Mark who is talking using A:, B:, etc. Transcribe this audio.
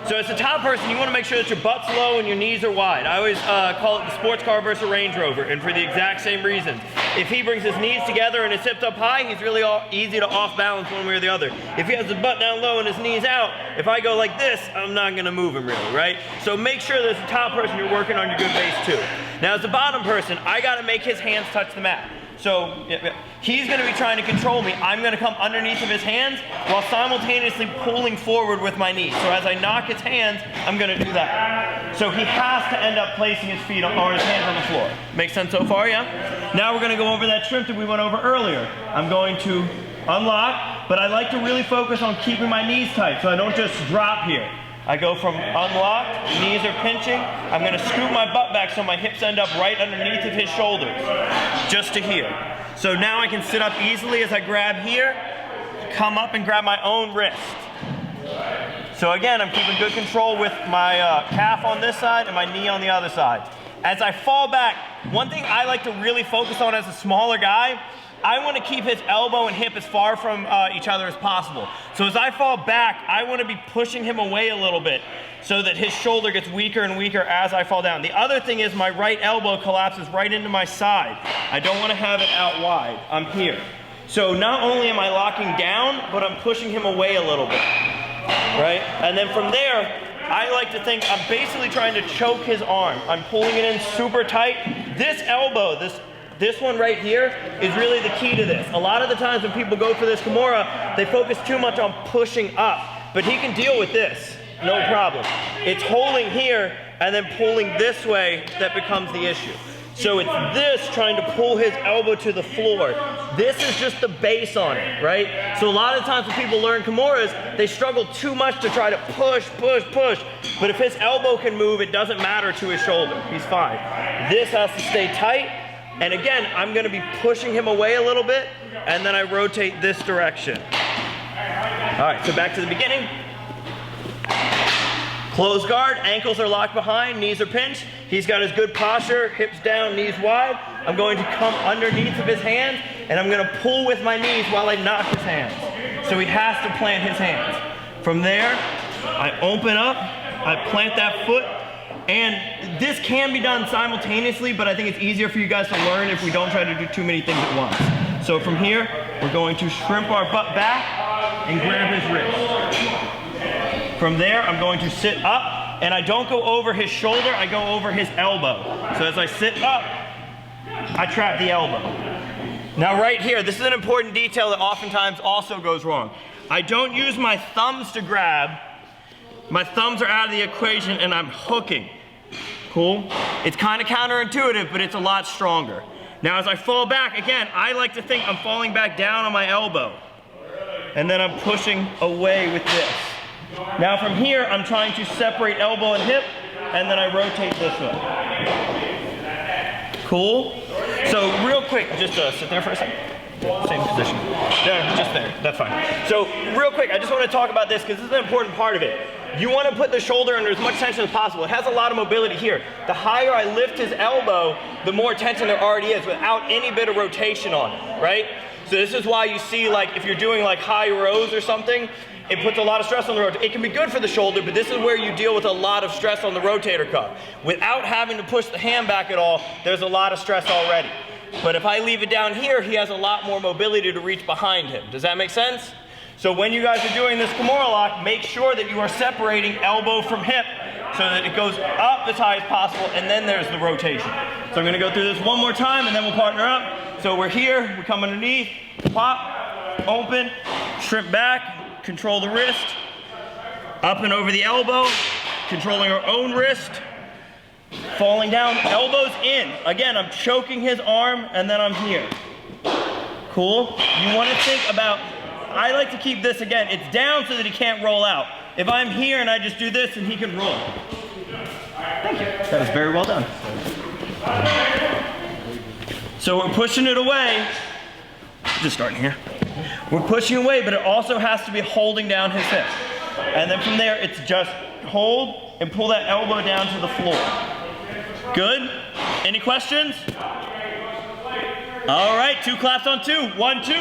A: So as a top person, you want to make sure that your butt's low and your knees are wide. I always call it the sports car versus Range Rover, and for the exact same reason. If he brings his knees together and his hips up high, he's really easy to off balance one way or the other. If he has his butt down low and his knees out, if I go like this, I'm not going to move him really, right? So make sure that as a top person, you're working on your good base too. Now as a bottom person, I got to make his hands touch the mat. So he's going to be trying to control me. I'm going to come underneath of his hands while simultaneously pulling forward with my knees. So as I knock his hands, I'm going to do that. So he has to end up placing his feet or his hands on the floor. Make sense so far, yeah? Now we're going to go over that shrimp that we went over earlier. I'm going to unlock, but I like to really focus on keeping my knees tight so I don't just drop here. I go from unlocked, knees are pinching. I'm going to scoot my butt back so my hips end up right underneath of his shoulders, just to here. So now I can sit up easily as I grab here, come up and grab my own wrist. So again, I'm keeping good control with my calf on this side and my knee on the other side. As I fall back, one thing I like to really focus on as a smaller guy, I want to keep his elbow and hip as far from each other as possible. So as I fall back, I want to be pushing him away a little bit so that his shoulder gets weaker and weaker as I fall down. The other thing is my right elbow collapses right into my side. I don't want to have it out wide. I'm here. So not only am I locking down, but I'm pushing him away a little bit, right? And then from there, I like to think I'm basically trying to choke his arm. I'm pulling it in super tight. This elbow, this one right here is really the key to this. A lot of the times when people go for this KIMURA, they focus too much on pushing up, but he can deal with this, no problem. It's holding here and then pulling this way that becomes the issue. So it's this trying to pull his elbow to the floor. This is just the base on it, right? So a lot of times when people learn KIMURAs, they struggle too much to try to push, push, push. But if his elbow can move, it doesn't matter to his shoulder. He's fine. This has to stay tight. And again, I'm going to be pushing him away a little bit, and then I rotate this direction. All right, so back to the beginning. Close guard, ankles are locked behind, knees are pinched. He's got his good posture, hips down, knees wide. I'm going to come underneath of his hands, and I'm going to pull with my knees while I knock his hands. So he has to plant his hands. From there, I open up, I plant that foot, and this can be done simultaneously, but I think it's easier for you guys to learn if we don't try to do too many things at once. So from here, we're going to shrimp our butt back and grab his wrist. From there, I'm going to sit up, and I don't go over his shoulder, I go over his elbow. So as I sit up, I trap the elbow. Now right here, this is an important detail that oftentimes also goes wrong. I don't use my thumbs to grab. My thumbs are out of the equation and I'm hooking. Cool? It's kind of counterintuitive, but it's a lot stronger. Now as I fall back, again, I like to think I'm falling back down on my elbow. And then I'm pushing away with this. Now from here, I'm trying to separate elbow and hip, and then I rotate this way. Cool? So real quick, just sit there for a second. Same position. There, just there, that's fine. So real quick, I just want to talk about this because this is an important part of it. You want to put the shoulder under as much tension as possible. It has a lot of mobility here. The higher I lift his elbow, the more tension there already is without any bit of rotation on it, right? So this is why you see, like, if you're doing like high rows or something, it puts a lot of stress on the rotator. It can be good for the shoulder, but this is where you deal with a lot of stress on the rotator cuff. Without having to push the hand back at all, there's a lot of stress already. But if I leave it down here, he has a lot more mobility to reach behind him. Does that make sense? So when you guys are doing this KIMURA lock, make sure that you are separating elbow from hip so that it goes up as high as possible, and then there's the rotation. So I'm gonna go through this one more time and then we'll partner up. So we're here, we come underneath, pop, open, shrimp back, control the wrist, up and over the elbow, controlling our own wrist, falling down, elbows in. Again, I'm choking his arm and then I'm here. Cool? You wanna think about, I like to keep this, again, it's down so that he can't roll out. If I'm here and I just do this, and he can roll. Thank you. That was very well done. So we're pushing it away. Just starting here. We're pushing away, but it also has to be holding down his hip. And then from there, it's just hold and pull that elbow down to the floor. Good? Any questions? All right, 2 claps on 2. 1, 2.